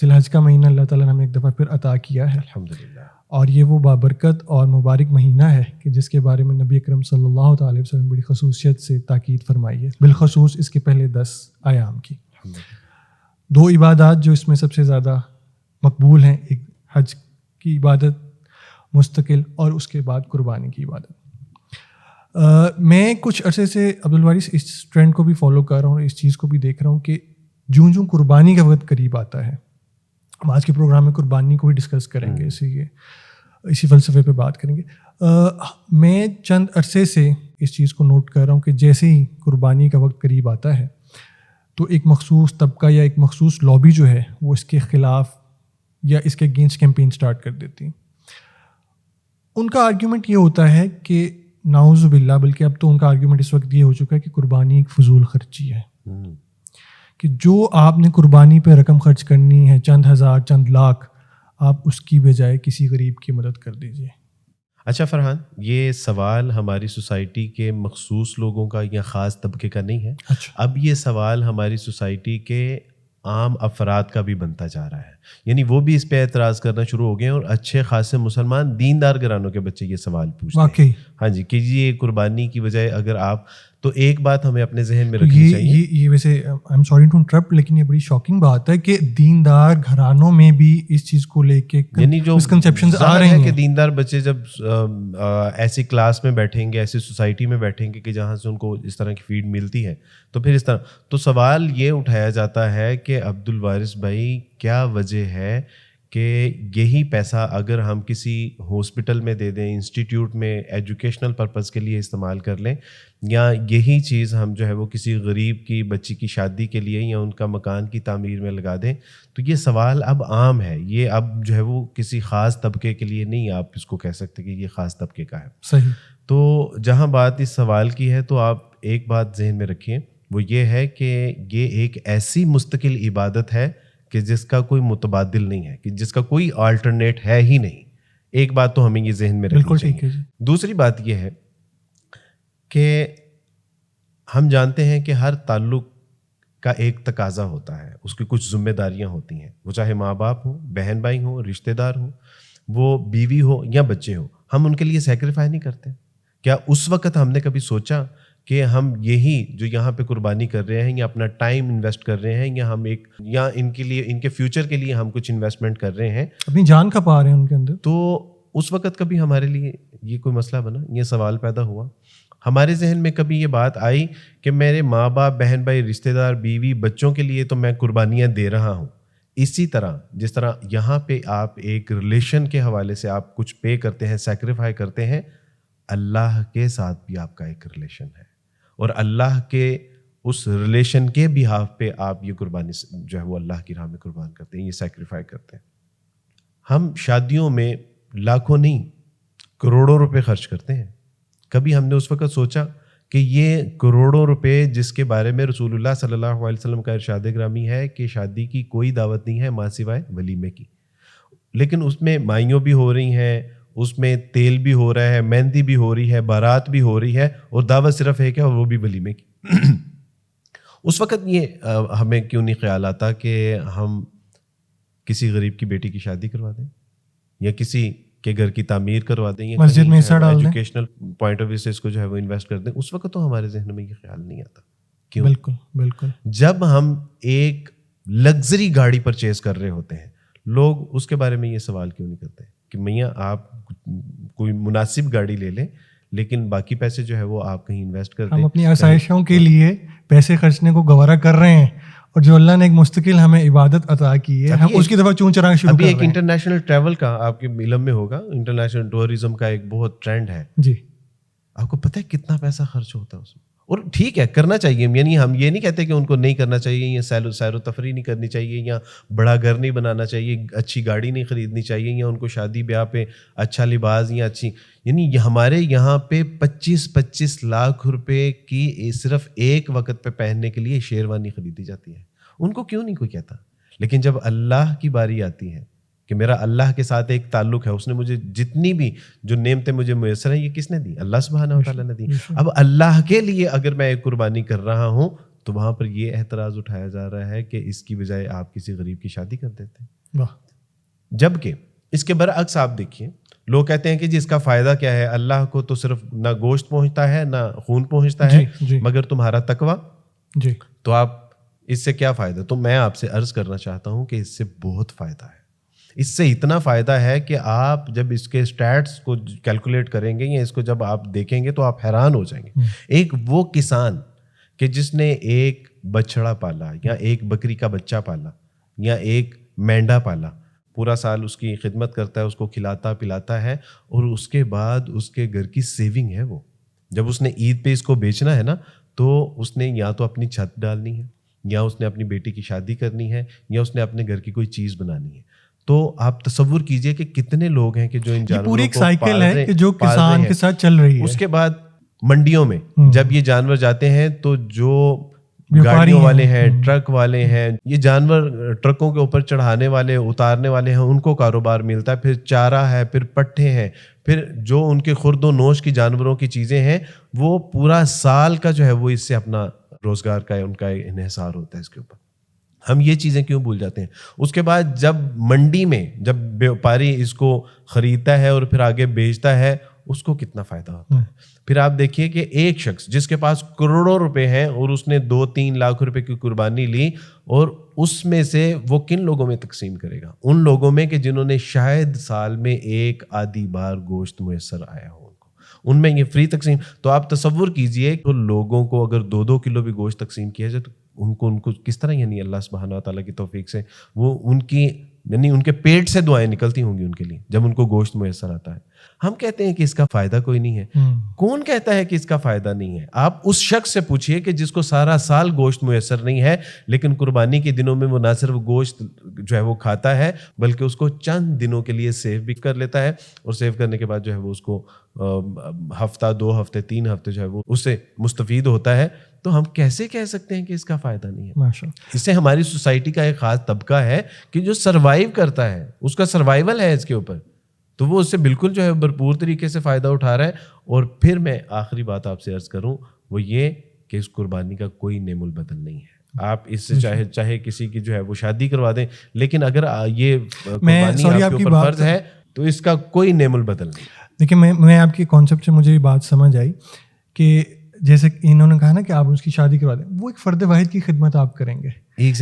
ذی الحج کا مہینہ اللہ تعالیٰ نے ہمیں ایک دفعہ پھر عطا کیا ہے الحمدللہ. اور یہ وہ بابرکت اور مبارک مہینہ ہے کہ جس کے بارے میں نبی اکرم صلی اللہ تعالی وسلم بڑی خصوصیت سے تاکید فرمائی ہے، بالخصوص اس کے پہلے 10 ایام کی. 2 عبادات جو اس میں سب سے زیادہ مقبول ہیں، ایک حج کی عبادت مستقل اور اس کے بعد قربانی کی عبادت. میں کچھ عرصے سے عبدالوارث اس ٹرینڈ کو بھی فالو کر رہا ہوں اور اس چیز کو بھی دیکھ رہا ہوں کہ جوں قربانی کا وقت قریب آتا ہے، ہم آج کے پروگرام میں قربانی کو بھی ڈسکس کریں گے، اسی فلسفے پہ بات کریں گے. میں چند عرصے سے اس چیز کو نوٹ کر رہا ہوں کہ جیسے ہی قربانی کا وقت قریب آتا ہے تو ایک مخصوص طبقہ یا ایک مخصوص لابی جو ہے وہ اس کے خلاف یا اس کے اگینسٹ کیمپین سٹارٹ کر دیتی. ان کا آرگیومنٹ یہ ہوتا ہے کہ نعوذ باللہ، بلکہ اب تو ان کا آرگیومنٹ اس وقت یہ ہو چکا ہے کہ قربانی ایک فضول خرچی ہے، کہ جو آپ نے قربانی پہ رقم خرچ کرنی ہے، چند ہزار چند لاکھ، آپ اس کی بجائے کسی غریب کی مدد کر دیجیے. اچھا فرحان، یہ سوال ہماری سوسائٹی کے مخصوص لوگوں کا یا خاص طبقے کا نہیں ہے. اب یہ سوال ہماری سوسائٹی کے عام افراد کا بھی بنتا جا رہا ہے، یعنی وہ بھی اس پہ اعتراض کرنا شروع ہو گئے ہیں اور اچھے خاصے مسلمان دیندار گھرانوں کے بچے یہ سوال پوچھتے ہیں. ہاں جی، کہ یہ قربانی کی بجائے اگر آپ، تو ایک بات ہمیں اپنے ذہن میں رکھنی چاہیے. یہ ویسے I am sorry to interrupt, لیکن یہ بڑی شاکنگ بات ہے کہ دیندار گھرانوں میں بھی اس چیز کو لے کے یعنی جو مسکنسیپشنز آ رہے ہیں کہ دیندار بچے جب ایسی کلاس میں بیٹھیں گے، ایسی سوسائٹی میں بیٹھیں گے کہ جہاں سے ان کو اس طرح کی فیڈ ملتی ہے، تو پھر اس طرح تو سوال یہ اٹھایا جاتا ہے کہ عبدالوارث بھائی کیا وجہ ہے کہ یہی پیسہ اگر ہم کسی ہاسپٹل میں دے دیں، انسٹیٹیوٹ میں ایجوکیشنل پرپز کے لیے استعمال کر لیں، یا یہی چیز ہم جو ہے وہ کسی غریب کی بچی کی شادی کے لیے یا ان کا مکان کی تعمیر میں لگا دیں. تو یہ سوال اب عام ہے، یہ اب جو ہے وہ کسی خاص طبقے کے لیے نہیں آپ اس کو کہہ سکتے کہ یہ خاص طبقے کا ہے. صحیح. تو جہاں بات اس سوال کی ہے تو آپ ایک بات ذہن میں رکھیے، وہ یہ ہے کہ یہ ایک ایسی مستقل عبادت ہے کہ جس کا کوئی متبادل نہیں ہے، کہ جس کا کوئی آلٹرنیٹ ہے ہی نہیں. ایک بات تو ہمیں یہ ذہن میں رکھنی چاہیے. دوسری بات یہ ہے کہ ہم جانتے ہیں کہ ہر تعلق کا ایک تقاضا ہوتا ہے، اس کی کچھ ذمہ داریاں ہوتی ہیں، وہ چاہے ماں باپ ہوں، بہن بھائی ہوں، رشتہ دار ہوں، وہ بیوی ہو یا بچے ہوں. ہم ان کے لیے سیکریفائی نہیں کرتے. کیا اس وقت ہم نے کبھی سوچا کہ ہم یہی جو یہاں پہ قربانی کر رہے ہیں یا اپنا ٹائم انویسٹ کر رہے ہیں یا ہم ایک یا ان کے لیے، ان کے فیوچر کے لیے ہم کچھ انویسٹمنٹ کر رہے ہیں، اپنی جان کھپا رہے ہیں ان کے اندر، تو اس وقت کبھی ہمارے لیے یہ کوئی مسئلہ بنا، یہ سوال پیدا ہوا؟ ہمارے ذہن میں کبھی یہ بات آئی کہ میرے ماں باپ، بہن بھائی، رشتہ دار، بیوی، بچوں کے لیے تو میں قربانیاں دے رہا ہوں. اسی طرح جس طرح یہاں پہ آپ ایک ریلیشن کے حوالے سے آپ کچھ پے کرتے ہیں، سیکریفائی کرتے ہیں، اللہ کے ساتھ بھی آپ کا ایک ریلیشن ہے، اور اللہ کے اس ریلیشن کے بہاف پہ آپ یہ قربانی جو ہے وہ اللہ کی راہ میں قربان کرتے ہیں، یہ سیکریفائی کرتے ہیں. ہم شادیوں میں لاکھوں نہیں کروڑوں روپے خرچ کرتے ہیں. کبھی ہم نے اس وقت سوچا کہ یہ کروڑوں روپے جس کے بارے میں رسول اللہ صلی اللہ علیہ وسلم کا ارشاد گرامی ہے کہ شادی کی کوئی دعوت نہیں ہے ماں سوائے ولیمے کی، لیکن اس میں مائیوں بھی ہو رہی ہیں، اس میں تیل بھی ہو رہا ہے، مہندی بھی ہو رہی ہے، بارات بھی ہو رہی ہے، اور دعوت صرف ایک ہے اور وہ بھی ولیمے کی. اس وقت یہ ہمیں کیوں نہیں خیال آتا کہ ہم کسی غریب کی بیٹی کی شادی کروا دیں یا کسی کے گھر کی تعمیر کروا دیں یا مسجد میں حصہ ڈال دیں، ایجوکیشنل پوائنٹ آف ویو سے اس کو جو ہے وہ انویسٹ کر دیں. اس وقت تو ہمارے ذہن میں یہ خیال نہیں آتا. کیوں؟ بالکل بالکل. جب ہم ایک لگژری گاڑی پرچیز کر رہے ہوتے ہیں، لوگ اس کے بارے میں یہ سوال کیوں نہیں کرتے کہ میاں آپ کوئی مناسب گاڑی لے لیں لیکن باقی پیسے جو ہے وہ آپ کہیں انویسٹ کر دیں. ہم اپنی آسائشوں کے لیے پیسے خرچنے کو گوارا کر رہے ہیں، اور جو اللہ نے ایک مستقل ہمیں عبادت عطا کی ہے ہم اس کی طرف چون چرا شروع کر رہے ہیں. ابھی ایک انٹرنیشنل ٹریول کا آپ کے علم میں ہوگا، انٹرنیشنل ٹورزم کا ایک بہت ٹرینڈ ہے. جی. آپ کو پتہ ہے کتنا پیسہ خرچ ہوتا ہے اس میں؟ اور ٹھیک ہے، کرنا چاہیے، یعنی ہم یہ نہیں کہتے کہ ان کو نہیں کرنا چاہیے یا سیر و تفریح نہیں کرنی چاہیے یا بڑا گھر نہیں بنانا چاہیے، اچھی گاڑی نہیں خریدنی چاہیے یا ان کو شادی بیاہ پہ اچھا لباس یا اچھی، یعنی ہمارے یہاں پہ 25 لاکھ روپے کی صرف ایک وقت پہ پہننے کے لیے شیروانی خریدی جاتی ہے. ان کو کیوں نہیں کوئی کہتا؟ لیکن جب اللہ کی باری آتی ہے کہ میرا اللہ کے ساتھ ایک تعلق ہے، اس نے مجھے جتنی بھی جو نعمتیں مجھے میسر ہیں یہ کس نے دی؟ اللہ سبحانہ و تعالیٰ نے دی. اب اللہ کے لیے اگر میں ایک قربانی کر رہا ہوں تو وہاں پر یہ اعتراض اٹھایا جا رہا ہے کہ اس کی بجائے آپ کسی غریب کی شادی کر دیتے ہیں. واہ. جبکہ اس کے برعکس آپ دیکھیے, لوگ کہتے ہیں کہ جی اس کا فائدہ کیا ہے, اللہ کو تو صرف نہ گوشت پہنچتا ہے نہ خون پہنچتا ہے, جی. مگر تمہارا تقویٰ, جی. تو آپ اس سے کیا فائدہ. تو میں آپ سے عرض کرنا چاہتا ہوں کہ اس سے بہت فائدہ ہے. اس سے اتنا فائدہ ہے کہ آپ جب اس کے اسٹیٹس کو کیلکولیٹ کریں گے یا اس کو جب آپ دیکھیں گے تو آپ حیران ہو جائیں گے. ایک وہ کسان کہ جس نے ایک بچڑا پالا یا ایک بکری کا بچہ پالا یا ایک مینڈا پالا, پورا سال اس کی خدمت کرتا ہے, اس کو کھلاتا پلاتا ہے, اور اس کے بعد اس کے گھر کی سیونگ ہے وہ, جب اس نے عید پہ اس کو بیچنا ہے نا, تو اس نے یا تو اپنی چھت ڈالنی ہے, یا اس نے اپنی بیٹی کی شادی کرنی ہے, یا اس نے اپنے گھر کی کوئی چیز بنانی ہے. تو آپ تصور کیجئے کہ کتنے لوگ ہیں کہ جو ان جانوروں کو پوری ایک سائیکل ہے کہ جو کسان کے ساتھ چل رہی ہے. اس کے بعد منڈیوں میں جب یہ جانور جاتے ہیں تو جو گاڑیوں والے ہیں, ٹرک والے ہیں, یہ جانور ٹرکوں کے اوپر چڑھانے والے, اتارنے والے ہیں, ان کو کاروبار ملتا ہے. پھر چارہ ہے, پھر پٹھے ہیں, پھر جو ان کے خورد و نوش کی جانوروں کی چیزیں ہیں, وہ پورا سال کا جو ہے وہ اس سے اپنا روزگار کا ان کا انحصار ہوتا ہے اس کے اوپر. ہم یہ چیزیں کیوں بھول جاتے ہیں؟ اس کے بعد جب منڈی میں جب بیوپاری اس کو خریدتا ہے اور پھر آگے بیچتا ہے, اس کو کتنا فائدہ ہوتا ہے. پھر آپ دیکھیے کہ ایک شخص جس کے پاس کروڑوں روپے ہیں اور اس نے 2-3 لاکھ روپے کی قربانی لی, اور اس میں سے وہ کن لوگوں میں تقسیم کرے گا؟ ان لوگوں میں کہ جنہوں نے شاید سال میں ایک آدھی بار گوشت میسر آیا ہو, ان میں یہ فری تقسیم. تو آپ تصور کیجئے کہ لوگوں کو اگر 2-2 کلو بھی گوشت تقسیم کیا جائے تو ان کو کس طرح, یعنی اللہ سبحانہ وتعالیٰ کی توفیق سے وہ ان کی یعنی ان کے پیٹ سے دعائیں نکلتی ہوں گی ان کے لیے جب ان کو گوشت میسر آتا ہے. ہم کہتے ہیں کہ اس کا فائدہ کوئی نہیں ہے. کون کہتا ہے کہ اس کا فائدہ نہیں ہے؟ آپ اس شخص سے پوچھئے کہ جس کو سارا سال گوشت میسر نہیں ہے, لیکن قربانی کے دنوں میں وہ نہ صرف گوشت جو ہے وہ کھاتا ہے, بلکہ اس کو چند دنوں کے لیے سیو بھی کر لیتا ہے, اور سیو کرنے کے بعد جو ہے وہ اس کو ہفتہ, 2 ہفتے, 3 ہفتے جو ہے وہ اس سے مستفید ہوتا ہے. تو ہم کیسے کہہ سکتے ہیں کہ اس کا فائدہ نہیں ہے؟ اس سے ہماری سوسائٹی کا ایک خاص طبقہ ہے کہ جو سروائیو کرتا ہے, اس کا سروائیول ہے اس کے اوپر, تو وہ اس سے بالکل جو ہے بھرپور طریقے سے فائدہ اٹھا رہا ہے. اور پھر میں آخری بات آپ سے عرض کروں, وہ یہ کہ اس قربانی کا کوئی نعم البدل نہیں ہے. آپ اس سے چاہے کسی کی جو ہے وہ شادی کروا دیں, لیکن اگر یہ قربانی آپ کے اوپر فرض ہے تو اس کا کوئی نعم البدل نہیں. دیکھیں میں آپ کے کانسیپٹ سے مجھے یہ بات سمجھ آئی کہ جیسے انہوں نے کہا نا کہ آپ اس کی شادی کروا دیں, وہ ایک فرد واحد کی خدمت آپ کریں گے.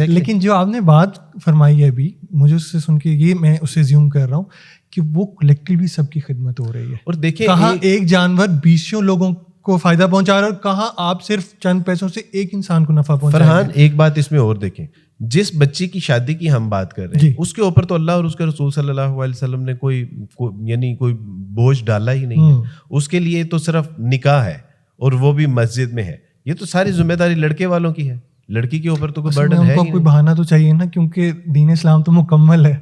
لیکن جو آپ نے بات فرمائی ہے ابھی, مجھے اس سے سن کے یہ میں اسے زیوم کر رہا ہوں کہ وہ کلیکٹیولی سب کی خدمت ہو رہی ہے. اور دیکھیں کہاں ایک جانور 20 لوگوں کو فائدہ پہنچا رہا ہے, اور کہاں آپ صرف چند پیسوں سے ایک انسان کو نفع پہنچا رہے ہیں. فرحان ایک بات اس میں اور دیکھیں, جس بچی کی شادی کی ہم بات کر رہے ہیں اس کے اوپر تو اللہ اور اس کے رسول صلی اللہ علیہ وسلم نے کوئی بوجھ ڈالا ہی نہیں ہے. اس کے لیے تو صرف نکاح ہے, اور وہ بھی مسجد میں ہے. یہ تو ساری ذمہ داری لڑکے والوں کی ہے, لڑکی کے اوپر تو کوئی برڈن ہے. کوئی بہانہ تو چاہیے نا, کیونکہ دین اسلام تو مکمل ہے.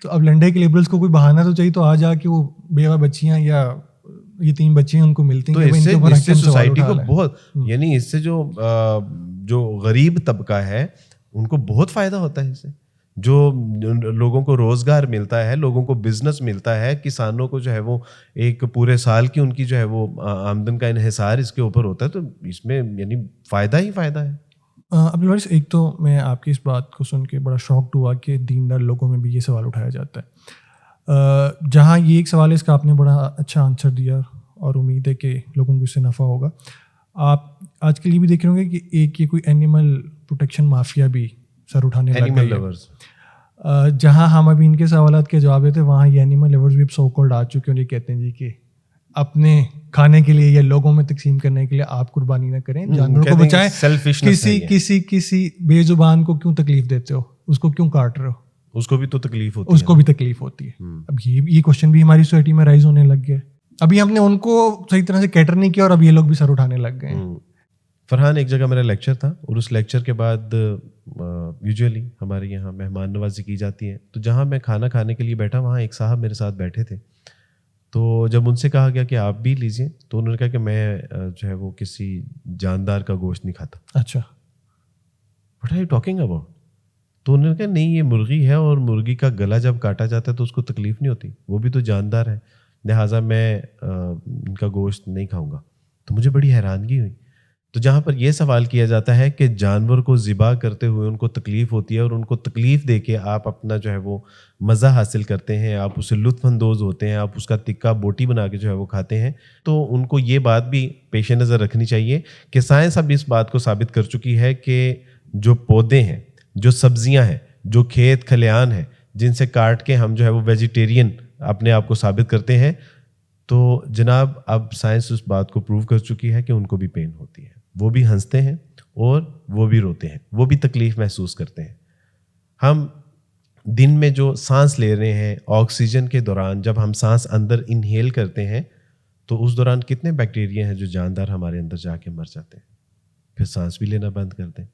تو اب لنڈے کے لیبرلس کو کوئی بہانہ تو چاہیے, تو آ جا کے وہ بیوہ بچیاں یا یہ 3 بچیاں ان کو ملتی ہیں. تو اس سے سوسائٹی کو بہت, یعنی اس سے جو غریب طبقہ ہے ان کو بہت فائدہ ہوتا ہے. اس سے جو لوگوں کو روزگار ملتا ہے, لوگوں کو بزنس ملتا ہے, کسانوں کو جو ہے وہ ایک پورے سال کی ان کی جو ہے وہ آمدن کا انحصار اس کے اوپر ہوتا ہے. تو اس میں یعنی فائدہ ہی فائدہ ہے. عبدالوارث, ایک تو میں آپ کی اس بات کو سن کے بڑا شاکڈ ہوا کہ دیندار لوگوں میں بھی یہ سوال اٹھایا جاتا ہے. جہاں یہ ایک سوال ہے, اس کا آپ نے بڑا اچھا آنسر دیا, اور امید ہے کہ لوگوں کو اس سے نفع ہوگا. آپ آج کے لیے بھی دیکھ رہے ہوں گے کہ ایک یہ کوئی اینیمل پروٹیکشن مافیا بھی سر اٹھانے لگ گئی ہے. جہاں ہم ابھی ان کے سوالات کے جواب دیتے, وہاں یہ اینیمل لیورز بھی سو کالڈ آ چکے ہیں. یہ کہتے ہیں جی کہ اپنے کھانے کے لیے یا لوگوں میں تقسیم کرنے کے لیے آپ قربانی نہ کریں, جانوروں کو بچائیں. کسی بے زبان کو کیوں تکلیف دیتے ہو, اس کو کیوں کاٹ رہے ہو, اس کو بھی تو تکلیف ہوتی ہے. اس کو بھی تکلیف ہوتی ہے. اب یہ کوشچن بھی ہماری سوسائٹی میں رائز ہونے لگ گیا. ابھی ہم نے ان کو صحیح طرح سے کیٹر نہیں کیا, اور اب یہ لوگ بھی سر اٹھانے لگ گئے ہیں. فرحان, ایک جگہ میرا لیکچر تھا, اور اس لیکچر کے بعد یوزولی ہمارے یہاں مہمان نوازی کی جاتی ہے. تو جہاں میں کھانا کھانے کے لیے بیٹھا, وہاں ایک صاحب میرے ساتھ بیٹھے تھے. تو جب ان سے کہا گیا کہ آپ بھی لیجئے, تو انہوں نے کہا کہ میں جو ہے وہ کسی جاندار کا گوشت نہیں کھاتا. اچھا, what are you talking about? تو انہوں نے کہا نہیں, یہ مرغی ہے, اور مرغی کا گلا جب کاٹا جاتا ہے تو اس کو تکلیف نہیں ہوتی, وہ بھی تو جاندار ہے, لہٰذا میں ان کا گوشت نہیں کھاؤں گا. تو مجھے بڑی حیرانگی ہوئی تو جہاں پر یہ سوال کیا جاتا ہے کہ جانور کو ذبح کرتے ہوئے ان کو تکلیف ہوتی ہے اور ان کو تکلیف دے کے آپ اپنا جو ہے وہ مزہ حاصل کرتے ہیں, آپ اسے لطف اندوز ہوتے ہیں, آپ اس کا تکہ بوٹی بنا کے جو ہے وہ کھاتے ہیں, تو ان کو یہ بات بھی پیش نظر رکھنی چاہیے کہ سائنس اب اس بات کو ثابت کر چکی ہے کہ جو پودے ہیں, جو سبزیاں ہیں, جو کھیت کھلیان ہیں, جن سے کاٹ کے ہم جو ہے وہ ویجیٹیرین اپنے آپ کو ثابت کرتے ہیں, تو جناب اب سائنس اس بات کو پروو کر چکی ہے کہ ان کو بھی پین ہوتی ہے, وہ بھی ہنستے ہیں اور وہ بھی روتے ہیں, وہ بھی تکلیف محسوس کرتے ہیں. ہم دن میں جو سانس لے رہے ہیں آکسیجن کے دوران, جب ہم سانس اندر انہیل کرتے ہیں تو اس دوران کتنے بیکٹیریا ہیں جو جاندار ہمارے اندر جا کے مر جاتے ہیں, پھر سانس بھی لینا بند کر دیں,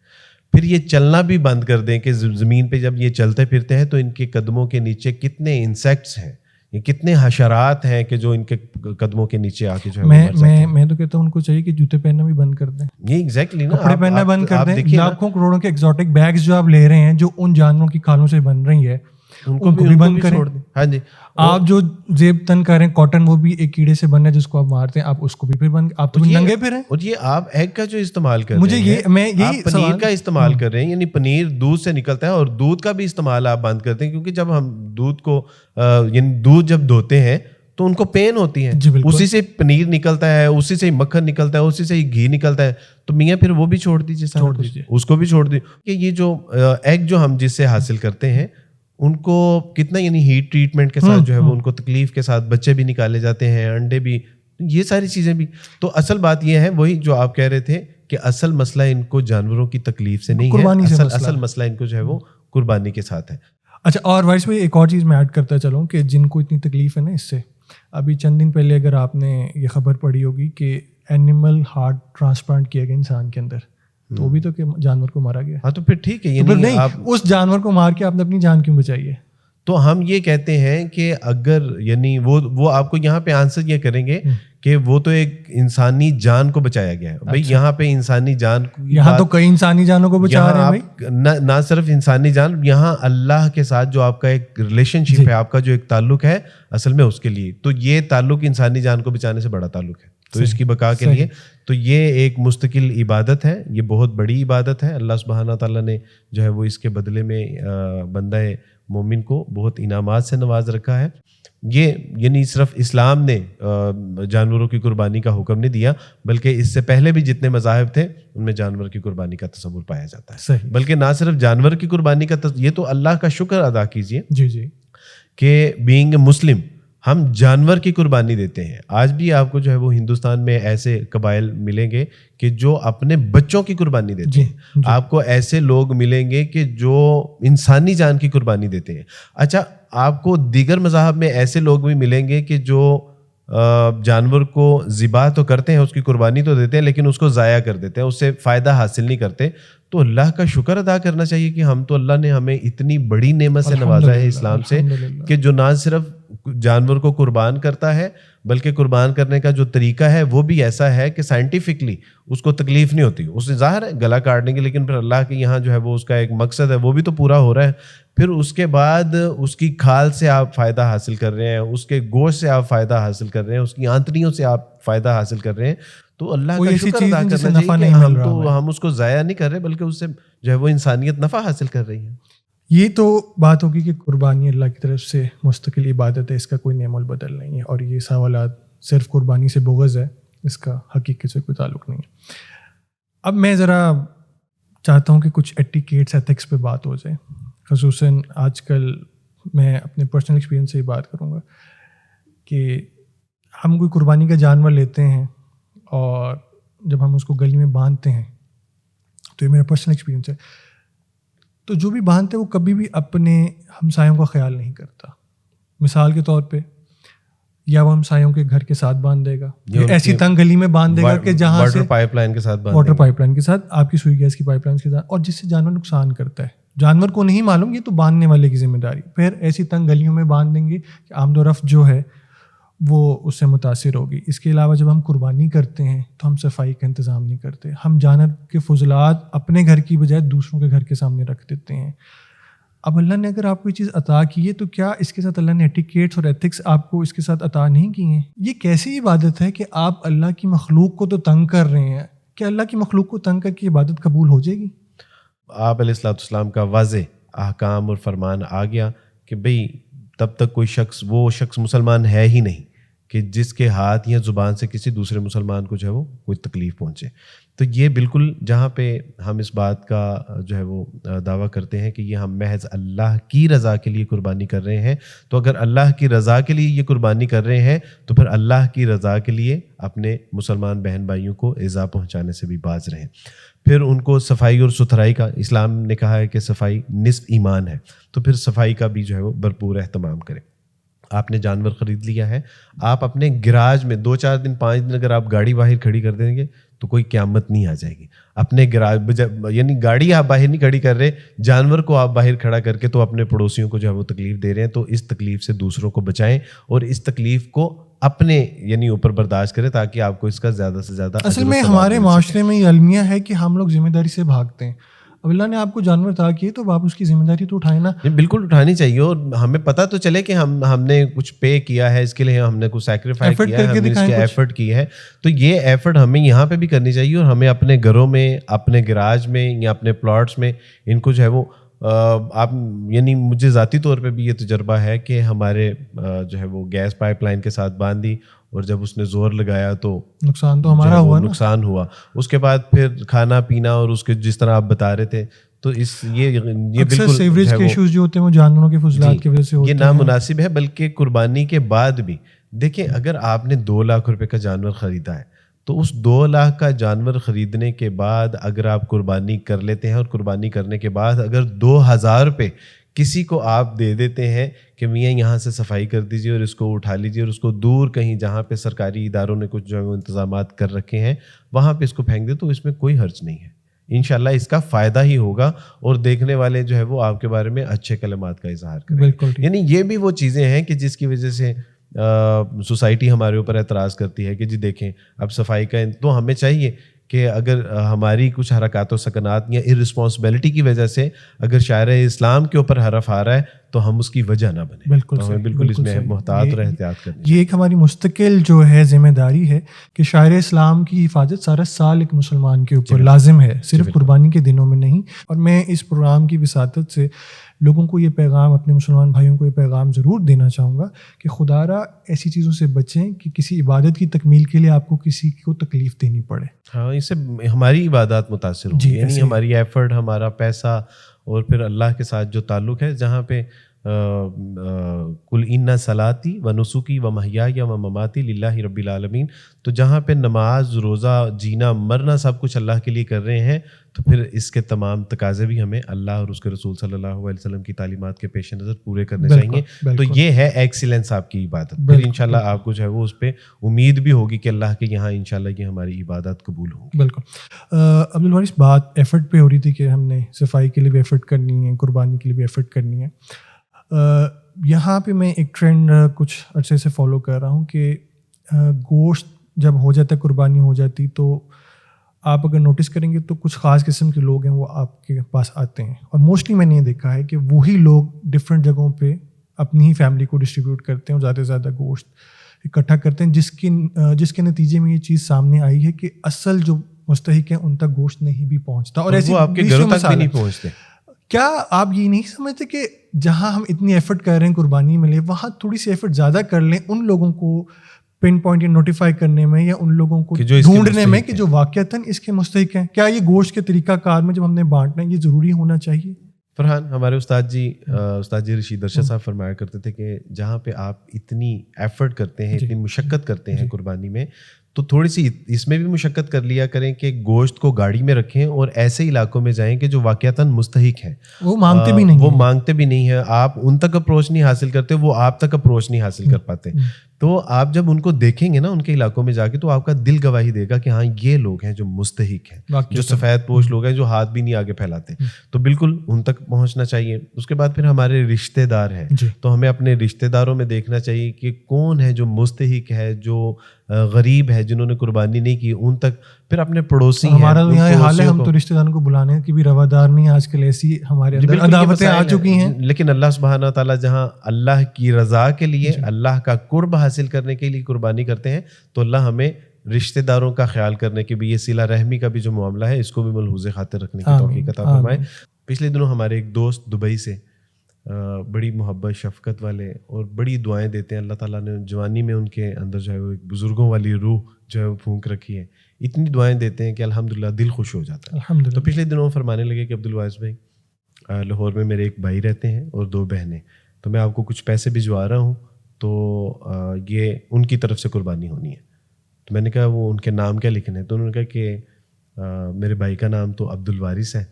پھر یہ چلنا بھی بند کر دیں کہ زمین پہ جب یہ چلتے پھرتے ہیں تو ان کے قدموں کے نیچے کتنے انسیکٹس ہیں, یہ کتنے حشرات ہیں کہ جو ان کے قدموں کے نیچے آ کے جو ہے میں تو کہتا ہوں ان کو چاہیے کہ جوتے پہننا بھی بند کر دیں. یہ ایگزیکٹلی نا, کپڑے پہننا بند کر دیں. لاکھوں کروڑوں کے ایگزوٹک بیگز جو آپ لے رہے ہیں جو ان جانوروں کی کھالوں سے بن رہی ہے ان کو بھی بند کریں. ہاں جی, آپ جو زیب تن کریں کاٹن, وہ بھی ایک کیڑے سے بننا ہے جس کو آپ مارتے ہیں, آپ اس کو بھی پھر بند, آپ تو ننگے پھر ہیں. اور یہ آپ ایگ کا جو استعمال کر مجھے رہے ہیں, میں یہی آپ پنیر کا استعمال کر رہے ہیں, یعنی پنیر دودھ سے نکلتا ہے اور دودھ کا بھی استعمال آپ بند کرتے ہیں, کیونکہ جب ہم دودھ کو یعنی دودھ جب دھوتے ہیں تو ان کو پین ہوتی ہے, اسی سے پنیر نکلتا ہے, اسی سے مکھن نکلتا ہے, اسی سے گھی نکلتا ہے, تو میاں پھر وہ بھی چھوڑ دیجیے, اس کو بھی چھوڑ دیجیے. کہ یہ جو ایگ جو ہم جس سے حاصل کرتے ہیں ان کو کتنا یعنی ہیٹ ٹریٹمنٹ کے ساتھ جو ہے وہ ان کو تکلیف کے ساتھ بچے بھی نکالے جاتے ہیں, انڈے بھی, یہ ساری چیزیں بھی. تو اصل بات یہ ہے وہی جو آپ کہہ رہے تھے کہ اصل مسئلہ ان کو جانوروں کی تکلیف سے نہیں ہے, اصل مسئلہ ان کو جو ہے وہ قربانی کے ساتھ ہے. اچھا, اور وائس بھائی ایک اور چیز میں ایڈ کرتا چلوں کہ جن کو اتنی تکلیف ہے نا اس سے, ابھی چند دن پہلے اگر آپ نے یہ خبر پڑھی ہوگی کہ اینیمل ہارٹ ٹرانسپلانٹ کیا گیا انسان کے اندر, تو وہ بھی تو کہ جانور کو مارا گیا. ہاں تو پھر ٹھیک ہے, نہیں اس جانور کو مار کے آپ نے اپنی جان کیوں بچائی ہے؟ تو ہم یہ کہتے ہیں کہ اگر یعنی وہ آپ کو یہاں پہ آنسر یہ کریں گے کہ وہ تو ایک انسانی جان کو بچایا گیا ہے. بھائی یہاں پہ انسانی جان, یہاں تو کئی انسانی جانوں کو بچا رہے ہیں بھائی, نہ صرف انسانی جان, یہاں اللہ کے ساتھ جو آپ کا ایک ریلیشن شپ ہے, آپ کا جو ایک تعلق ہے اصل میں اس کے لیے, تو یہ تعلق انسانی جان کو بچانے سے بڑا تعلق ہے, تو اس کی بقا کے لیے تو یہ ایک مستقل عبادت ہے, یہ بہت بڑی عبادت ہے. اللہ سبحانہ تعالیٰ نے جو ہے وہ اس کے بدلے میں بندہ مومن کو بہت انعامات سے نواز رکھا ہے. یہ یعنی صرف اسلام نے جانوروں کی قربانی کا حکم نہیں دیا, بلکہ اس سے پہلے بھی جتنے مذاہب تھے ان میں جانور کی قربانی کا تصور پایا جاتا ہے. بلکہ نہ صرف جانور کی قربانی کا یہ تو اللہ کا شکر ادا کیجیے جی کہ بینگ مسلم ہم جانور کی قربانی دیتے ہیں. آج بھی آپ کو جو ہے وہ ہندوستان میں ایسے قبائل ملیں گے کہ جو اپنے بچوں کی قربانی دیتے ہیں. آپ کو ایسے لوگ ملیں گے کہ جو انسانی جان کی قربانی دیتے ہیں. اچھا, آپ کو دیگر مذاہب میں ایسے لوگ بھی ملیں گے کہ جو جانور کو ذبح تو کرتے ہیں, اس کی قربانی تو دیتے ہیں, لیکن اس کو ضائع کر دیتے ہیں, اس سے فائدہ حاصل نہیں کرتے. تو اللہ کا شکر ادا کرنا چاہیے کہ ہم تو اللہ نے ہمیں اتنی بڑی نعمت سے نوازا ہے اسلام سے, کہ جو نہ صرف جانور کو قربان کرتا ہے بلکہ قربان کرنے کا جو طریقہ ہے وہ بھی ایسا ہے کہ سائنٹیفکلی اس کو تکلیف نہیں ہوتی. اس سے ظاہر ہے گلا کاٹنے کی, لیکن پھر اللہ کے یہاں جو ہے وہ اس کا ایک مقصد ہے وہ بھی تو پورا ہو رہا ہے. پھر اس کے بعد اس کی کھال سے آپ فائدہ حاصل کر رہے ہیں, اس کے گوشت سے آپ فائدہ حاصل کر رہے ہیں, اس کی آنتڑیوں سے آپ فائدہ حاصل کر رہے ہیں. تو اللہ کا شکر ادا کرنا چاہیے کہ ہم اس کو ضائع نہیں کر رہے, بلکہ اس سے جو ہے وہ انسانیت نفع حاصل کر رہی ہے. یہ تو بات ہوگی کہ قربانی اللہ کی طرف سے مستقل عبادت ہے, اس کا کوئی نعم البدل نہیں ہے, اور یہ سوالات صرف قربانی سے بغض ہے, اس کا حقیقت سے کوئی تعلق نہیں ہے. اب میں ذرا چاہتا ہوں کہ کچھ ایٹیکیٹس ایتھکس پہ بات ہو جائے. خصوصاً آج کل میں اپنے پرسنل ایکسپیرینس سے ہی بات کروں گا کہ ہم کوئی قربانی کا جانور لیتے ہیں اور جب ہم اس کو گلی میں باندھتے ہیں, تو یہ میرا پرسنل ایکسپیرینس ہے, تو جو بھی باندھتے وہ کبھی بھی اپنے ہمسایوں کا خیال نہیں کرتا. مثال کے طور پہ یا وہ ہمسایوں کے گھر کے ساتھ باندھ دے گا, ایسی تنگ گلی میں باندھ دے گا کہ جہاں سے واٹر پائپ لائن کے ساتھ آپ کی سوئی گیس کی پائپ لائن کے ساتھ, اور جس سے جانور نقصان کرتا ہے. جانور کو نہیں معلوم, یہ تو باندھنے والے کی ذمہ داری. پھر ایسی تنگ گلیوں میں باندھ دیں گے کہ آمد و رفت جو ہے وہ اس سے متاثر ہوگی. اس کے علاوہ جب ہم قربانی کرتے ہیں تو ہم صفائی کا انتظام نہیں کرتے, ہم جانور کے فضلات اپنے گھر کی بجائے دوسروں کے گھر کے سامنے رکھ دیتے ہیں. اب اللہ نے اگر آپ کو یہ چیز عطا کی ہے تو کیا اس کے ساتھ اللہ نے ایٹیکیٹس اور ایتھکس آپ کو اس کے ساتھ عطا نہیں کی ہیں؟ یہ کیسی عبادت ہے کہ آپ اللہ کی مخلوق کو تو تنگ کر رہے ہیں, کیا اللہ کی مخلوق کو تنگ کر کے عبادت قبول ہو جائے گی؟ آپ علیہ الصلوۃ والسلام کا واضح احکام اور فرمان آ گیا کہ بھئی تب تک کوئی شخص، وہ شخص مسلمان ہے ہی نہیں کہ جس کے ہاتھ یا زبان سے کسی دوسرے مسلمان کو جو ہے وہ کوئی تکلیف پہنچے. تو یہ بالکل جہاں پہ ہم اس بات کا جو ہے وہ دعویٰ کرتے ہیں کہ یہ ہم محض اللہ کی رضا کے لیے قربانی کر رہے ہیں، تو اگر اللہ کی رضا کے لیے یہ قربانی کر رہے ہیں تو پھر اللہ کی رضا کے لیے اپنے مسلمان بہن بھائیوں کو ایذا پہنچانے سے بھی باز رہیں. پھر ان کو صفائی اور ستھرائی کا، اسلام نے کہا ہے کہ صفائی نصف ایمان ہے، تو پھر صفائی کا بھی جو ہے وہ بھرپور اہتمام کریں. آپ نے جانور خرید لیا ہے، آپ اپنے گراج میں 2-4 دن 5 دن اگر آپ گاڑی باہر کھڑی کر دیں گے تو کوئی قیامت نہیں آ جائے گی. اپنے گراج، یعنی گاڑی آپ باہر نہیں کھڑی کر رہے، جانور کو آپ باہر کھڑا کر کے تو اپنے پڑوسیوں کو جو ہے وہ تکلیف دے رہے ہیں. تو اس تکلیف سے دوسروں کو بچائیں اور اس تکلیف کو اپنے یعنی اوپر برداشت کریں تاکہ آپ کو اس کا زیادہ سے زیادہ اجر و اصل میں ثواب ہمارے مل سکے. معاشرے میں یہ المیہ ہے کہ ہم لوگ ذمہ داری سے بھاگتے ہیں. اب اللہ نے آپ کو جانور عطا کیے تو آپ اس کی ذمہ داری تو اٹھائیں نا. بالکل اٹھانی چاہیے، اور ہمیں پتہ تو چلے کہ ہم نے کچھ پے کیا ہے اس کے لیے، ہم نے کچھ سیکریفائی کیا ہے، ہم نے اس کے ایفرٹ کی ہے. تو یہ ایفرٹ ہمیں یہاں پہ بھی کرنی چاہیے، اور ہمیں اپنے گھروں میں، اپنے گراج میں یا اپنے پلاٹس میں ان کو جو ہے وہ آپ، یعنی مجھے ذاتی طور پہ بھی یہ تجربہ ہے کہ ہمارے جو ہے وہ گیس پائپ لائن کے ساتھ باندھی، اور جب اس نے زور لگایا تو نقصان تو ہمارا ہوا، نقصان ہوا. اس کے بعد پھر کھانا پینا اور اس کے جس طرح آپ بتا رہے تھے، تو یہ بالکل سیوریج کے ایشوز جو ہوتے ہیں وہ جانوروں کے فضلات کی وجہ سے ہوتے ہیں، یہ نامناسب ہے. بلکہ قربانی کے بعد بھی دیکھیں، اگر آپ نے 2 لاکھ روپے کا جانور خریدا ہے تو اس 2 لاکھ کا جانور خریدنے کے بعد اگر آپ قربانی کر لیتے ہیں، اور قربانی کرنے کے بعد اگر 2,000 روپے کسی کو آپ دے دیتے ہیں کہ میاں یہاں سے صفائی کر دیجیے اور اس کو اٹھا لیجیے اور اس کو دور کہیں جہاں پہ سرکاری اداروں نے کچھ جو ہے وہ انتظامات کر رکھے ہیں وہاں پہ اس کو پھینک دے، تو اس میں کوئی حرج نہیں ہے. انشاءاللہ اس کا فائدہ ہی ہوگا، اور دیکھنے والے جو ہے وہ آپ کے بارے میں اچھے کلمات کا اظہار کریں. بالکل. یعنی یہ بھی وہ چیزیں ہیں کہ جس کی وجہ سے سوسائٹی ہمارے اوپر اعتراض کرتی ہے کہ جی دیکھیں اب صفائی کا، تو ہمیں چاہیے کہ اگر ہماری کچھ حرکات و سکنات یا ارسپانسبلٹی کی وجہ سے اگر شاعر اسلام کے اوپر حرف آ رہا ہے تو ہم اس کی وجہ نہ بنیں. بالکل اس میں محتاط اور احتیاط کریں. یہ ایک ہماری مستقل جو ہے ذمہ داری ہے کہ شاعر اسلام کی حفاظت سارا سال ایک مسلمان کے اوپر لازم ہے، صرف قربانی کے دنوں میں نہیں. اور میں اس پروگرام کی وساطت سے لوگوں کو یہ پیغام، اپنے مسلمان بھائیوں کو یہ پیغام ضرور دینا چاہوں گا کہ خدا را ایسی چیزوں سے بچیں کہ کسی عبادت کی تکمیل کے لیے آپ کو کسی کو تکلیف دینی پڑے. ہاں، اس سے ہماری عبادات متاثر ہوں، یعنی ہماری ایفرٹ، ہمارا پیسہ، اور پھر اللہ کے ساتھ جو تعلق ہے، جہاں پہ کل ان صلاتی و نسکی و محیای و مماتی للہ رب العالمین، تو جہاں پہ نماز، روزہ، جینا، مرنا سب کچھ اللہ کے لیے کر رہے ہیں، تو پھر اس کے تمام تقاضے بھی ہمیں اللہ اور اس کے رسول صلی اللہ علیہ وسلم کی تعلیمات کے پیش نظر پورے کرنے چاہیے. تو یہ ہے ایکسیلنس آپ کی عبادت. پھر انشاءاللہ آپ کو جو ہے وہ اس پہ امید بھی ہوگی کہ اللہ کے یہاں انشاءاللہ یہ ہماری عبادت قبول ہوگی. بالکل. عبدالوارث، بات ایفرٹ پہ ہو رہی تھی کہ ہم نے صفائی کے لیے بھی ایفرٹ کرنی ہے، قربانی کے لیے بھی ایفرٹ کرنی ہے. یہاں پہ میں ایک ٹرینڈ کچھ عرصے سے فالو کر رہا ہوں کہ گوشت جب ہو جاتا ہے، قربانی ہو جاتی، تو آپ اگر نوٹس کریں گے تو کچھ خاص قسم کے لوگ ہیں وہ آپ کے پاس آتے ہیں، اور موسٹلی میں نے یہ دیکھا ہے کہ وہی لوگ ڈفرینٹ جگہوں پہ اپنی ہی فیملی کو ڈسٹریبیوٹ کرتے ہیں اور زیادہ سے زیادہ گوشت اکٹھا کرتے ہیں، جس کے نتیجے میں یہ چیز سامنے آئی ہے کہ اصل جو مستحق ہیں ان تک گوشت نہیں بھی پہنچتا، اور ایسے آپ کے گھروں تک بھی نہیں پہنچتے. کیا آپ یہ نہیں سمجھتے کہ جہاں ہم اتنی ایفرٹ کر رہے ہیں قربانی میں لے، وہاں تھوڑی سی ایفرٹ زیادہ کر لیں ان لوگوں کو پن پوائنٹ یا نوٹیفائی کرنے میں، یا ان لوگوں کو ڈھونڈنے میں کہ جو واقعتاً اس کے مستحق ہیں؟ کیا یہ گوشت کے طریقہ کار میں جب ہم نے بانٹنا ہے یہ ضروری ہونا چاہیے؟ فرحان، ہمارے استاد جی رشید ارشد صاحب فرمایا کرتے تھے کہ جہاں پہ آپ اتنی ایفرٹ کرتے ہیں، اتنی مشقت کرتے ہیں قربانی میں، تو تھوڑی سی اس میں بھی مشقت کر لیا کریں کہ گوشت کو گاڑی میں رکھیں اور ایسے علاقوں میں جائیں کہ جو واقعتاً مستحق ہیں. وہ مانگتے بھی نہیں ہیں، آپ ان تک اپروچ نہیں حاصل کرتے، وہ آپ تک اپروچ نہیں حاصل کر پاتے. تو آپ جب ان کو دیکھیں گے نا ان کے علاقوں میں جا کے، تو آپ کا دل گواہی دے گا کہ ہاں یہ لوگ ہیں جو مستحق ہیں، جو سفید پوش لوگ ہیں جو ہاتھ بھی نہیں آگے پھیلاتے. تو بالکل ان تک پہنچنا چاہیے. اس کے بعد پھر ہمارے رشتے دار ہیں، تو ہمیں اپنے رشتے داروں میں دیکھنا چاہیے کہ کون ہے جو مستحق ہے، جو غریب ہے، جنہوں نے قربانی نہیں کی، ان تک. پھر اپنے پڑوسی ہیں. ہمارا یہاں حال ہے، ہم تو رشتے داروں کو بلانے کی بھی روادار نہیں، آج کل ایسی ہمارے اندر عداوتیں آ چکی ہیں. لیکن اللہ سبحانہ تعالیٰ جہاں اللہ کی رضا کے لیے، اللہ کا قرب حاصل کرنے کے لیے قربانی کرتے ہیں، تو اللہ ہمیں رشتہ داروں کا خیال کرنے کی بھی، یہ صلہ رحمی کا بھی جو معاملہ ہے اس کو بھی ملحوظ خاطر رکھنے کی توفیق عطا فرمائے. پچھلے دنوں ہمارے ایک دوست دبئی سے بڑی محبت شفقت والے اور بڑی دعائیں دیتے ہیں. اللہ تعالیٰ نے جوانی میں ان کے اندر جو ہے وہ ایک بزرگوں والی روح جو ہے وہ پھونک رکھی ہے. اتنی دعائیں دیتے ہیں کہ الحمدللہ دل خوش ہو جاتا ہے. تو پچھلے دنوں فرمانے لگے کہ عبدالواعظ بھائی لاہور میں میرے ایک بھائی رہتے ہیں اور 2 بہنیں، تو میں آپ کو کچھ پیسے بھجوا رہا ہوں، تو یہ ان کی طرف سے قربانی ہونی ہے. تو میں نے کہا وہ ان کے نام کیا لکھنے ہیں؟ تو انہوں نے کہا کہ میرے بھائی کا نام تو عبدالوارث ہے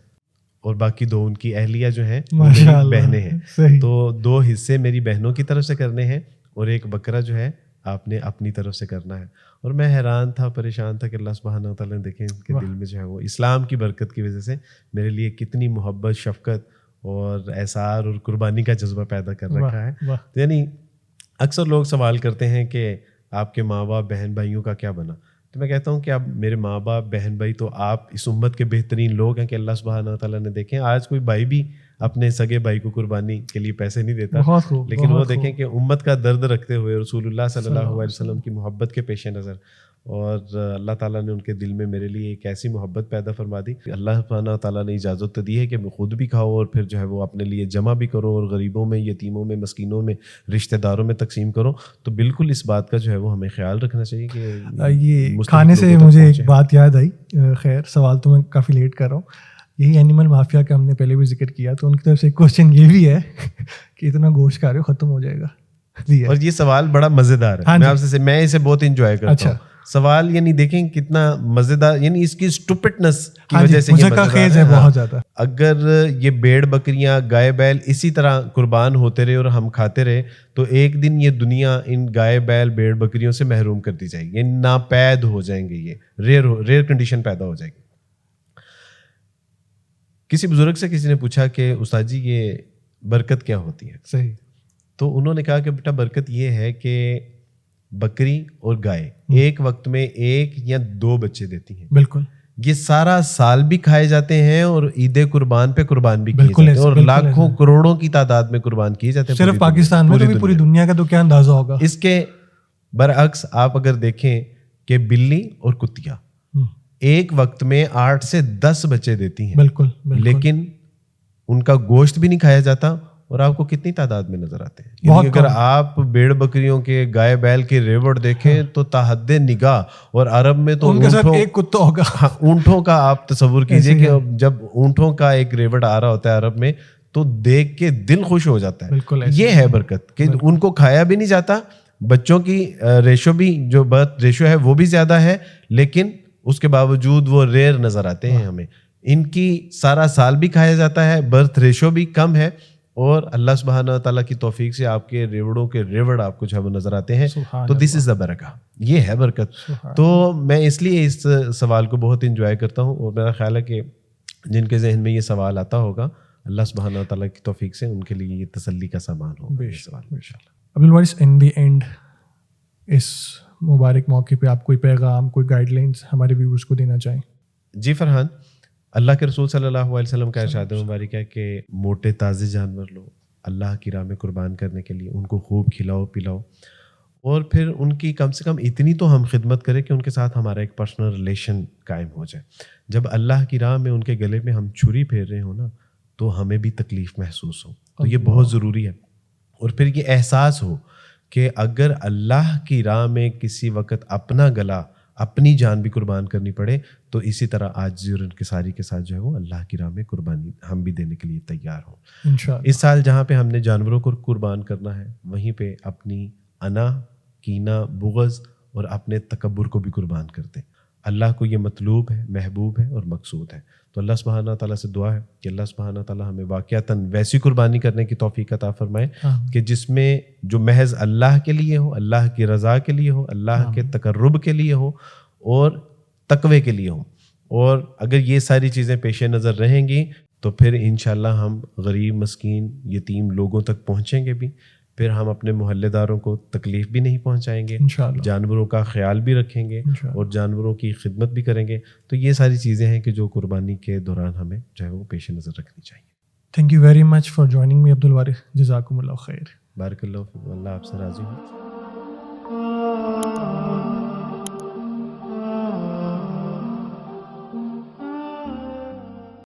اور باقی 2 ان کی اہلیہ جو ہیں بہنیں ہیں. تو 2 حصے میری بہنوں کی طرف سے کرنے ہیں اور 1 بکرا جو ہے آپ نے اپنی طرف سے کرنا ہے. اور میں حیران تھا، پریشان تھا کہ اللہ سبحانہ و تعالیٰ نے دیکھیں ان کے دل میں جو ہے وہ اسلام کی برکت کی وجہ سے میرے لیے کتنی محبت شفقت اور احسار اور قربانی کا جذبہ پیدا کر رکھا ہے. یعنی اکثر لوگ سوال کرتے ہیں کہ آپ کے ماں باپ بہن بھائیوں کا کیا بنا؟ تو میں کہتا ہوں کہ اب میرے ماں باپ بہن بھائی تو آپ اس امت کے بہترین لوگ ہیں کہ اللہ سبحانہ و تعالیٰ نے دیکھیں آج کوئی بھائی بھی اپنے سگے بھائی کو قربانی کے لیے پیسے نہیں دیتا، لیکن وہ دیکھیں کہ امت کا درد رکھتے ہوئے رسول اللہ صلی اللہ علیہ وسلم کی محبت کے پیش نظر اور اللہ تعالیٰ نے ان کے دل میں میرے لیے ایک ایسی محبت پیدا فرما دی. اللہ سبحانہ و تعالیٰ نے اجازت دی ہے کہ میں خود بھی کھاؤ اور پھر جو ہے وہ اپنے لیے جمع بھی کرو اور غریبوں میں، یتیموں میں، مسکینوں میں، رشتہ داروں میں تقسیم کرو. تو بالکل اس بات کا جو ہے وہ ہمیں خیال رکھنا چاہیے کہ یہ کھانے سے مجھے ایک بات یاد آئی. خیر سوال تو میں کافی لیٹ کر رہا ہوں. یہی اینیمل مافیا کا ہم نے پہلے بھی ذکر کیا، تو ان کی طرف سے ایک کوشچن یہ بھی ہے کہ اتنا گوشت کھا رہے ہو ختم ہو جائے گا. اور یہ سوال بڑا مزیدار ہے، میں آپ سے میں اسے بہت انجوائے کرتا ہوں. سوال یعنی دیکھیں کتنا مزیدار، یعنی اس کی اسٹوپٹنس کی وجہ سے یہ مزیدار ہے بہت زیادہ. اگر یہ بھیڑ بکریاں گائے بیل اسی طرح قربان ہوتے رہے اور ہم کھاتے رہے تو ایک دن یہ دنیا ان گائے بیل بھیڑ بکریوں سے محروم کر دی جائے گی، یہ ناپید ہو جائیں گے، یہ ریئر کنڈیشن پیدا ہو جائے گی. کسی بزرگ سے کسی نے پوچھا کہ استاد جی یہ برکت کیا ہوتی ہے؟ صحیح. تو انہوں نے کہا کہ بیٹا برکت یہ ہے کہ بکری اور گائے ایک وقت میں 1 یا 2 بچے دیتی ہیں. بالکل. یہ سارا سال بھی کھائے جاتے ہیں اور عید قربان پہ قربان بھی کیے جاتے ہیں اور لاکھوں کروڑوں کی تعداد میں قربان کیے جاتے ہیں. صرف پاکستان میں، پوری دنیا کا تو کیا اندازہ ہوگا. اس کے برعکس آپ اگر دیکھیں کہ بلی اور کتیا ایک وقت میں 8 سے 10 بچے دیتی ہیں. بالکل. لیکن ان کا گوشت بھی نہیں کھایا جاتا اور آپ کو کتنی تعداد میں نظر آتے ہیں. یعنی اگر آپ بھیڑ بکریوں کے گائے بیل کے ریوڑ دیکھیں تو تحد نگاہ، اور عرب میں تو ایک کتا ہوگا. اونٹوں کا آپ تصور کیجئے کہ جب اونٹوں کا ایک ریوڑ آ رہا ہوتا ہے عرب میں تو دیکھ کے دل خوش ہو جاتا ہے. یہ ہے برکت کہ ان کو کھایا بھی نہیں جاتا، بچوں کی ریشو بھی جو برتھ ریشو ہے وہ بھی زیادہ ہے، لیکن اس کے باوجود وہ ریئر نظر آتے ہیں ہمیں. ان کی سارا سال بھی کھایا جاتا ہے، برتھ ریشو بھی کم ہے، اور اللہ سبحانہ تعالیٰ کی توفیق سے آپ کے ریوڑوں کے ریوڑ آپ کو جو ہے وہ نظر آتے ہیں. تو دس از دا برکہ، یہ ہے برکت. تو میں اس لیے اس سوال کو بہت انجوائے کرتا ہوں اور میرا خیال ہے کہ جن کے ذہن میں یہ سوال آتا ہوگا اللہ سبحانہ تعالیٰ کی توفیق سے ان کے لیے یہ تسلی کا سامان ہوگا. عبدالوارث ان دی اینڈ اس مبارک موقع پہ آپ کوئی پیغام، کوئی گائیڈ لائنس ہمارے ویورز کو دینا چاہیں؟ جی فرحان، اللہ کے رسول صلی اللہ علیہ وسلم کا ارشاد مبارک ہے کہ موٹے تازے جانور لو اللہ کی راہ میں قربان کرنے کے لیے، ان کو خوب کھلاؤ پلاؤ اور پھر ان کی کم سے کم اتنی تو ہم خدمت کریں کہ ان کے ساتھ ہمارا ایک پرسنل ریلیشن قائم ہو جائے. جب اللہ کی راہ میں ان کے گلے میں ہم چھری پھیر رہے ہوں نا تو ہمیں بھی تکلیف محسوس ہو، تو یہ بہت ضروری ہے. اور پھر یہ احساس ہو کہ اگر اللہ کی راہ میں کسی وقت اپنا گلا، اپنی جان بھی قربان کرنی پڑے تو اسی طرح عاجزی اور انکساری کے ساتھ جو ہے وہ اللہ کی راہ میں قربانی ہم بھی دینے کے لیے تیار ہوں انشاءاللہ. اس سال جہاں پہ ہم نے جانوروں کو قربان کرنا ہے وہیں پہ اپنی انا، کینہ، بغض اور اپنے تکبر کو بھی قربان کرتے. اللہ کو یہ مطلوب ہے، محبوب ہے اور مقصود ہے. تو اللہ سبحانہ تعالیٰ سے دعا ہے کہ اللہ سبحانہ تعالیٰ ہمیں واقعتاً ویسی قربانی کرنے کی توفیق عطا فرمائے کہ جس میں جو محض اللہ کے لیے ہو، اللہ کی رضا کے لیے ہو، اللہ کے تقرب کے لیے ہو اور تقوی کے لیے ہو. اور اگر یہ ساری چیزیں پیش نظر رہیں گی تو پھر انشاءاللہ ہم غریب، مسکین، یتیم لوگوں تک پہنچیں گے بھی، پھر ہم اپنے محلے داروں کو تکلیف بھی نہیں پہنچائیں گے، جانوروں کا خیال بھی رکھیں گے اور جانوروں کی خدمت بھی کریں گے. تو یہ ساری چیزیں ہیں کہ جو قربانی کے دوران ہمیں جو ہے وہ پیش نظر رکھنی چاہیے. Thank you very much for joining me Abdul Waris, جزاکم اللہ خیر. بارک اللہ فیکم، اللہ آپ سے راضی ہوں.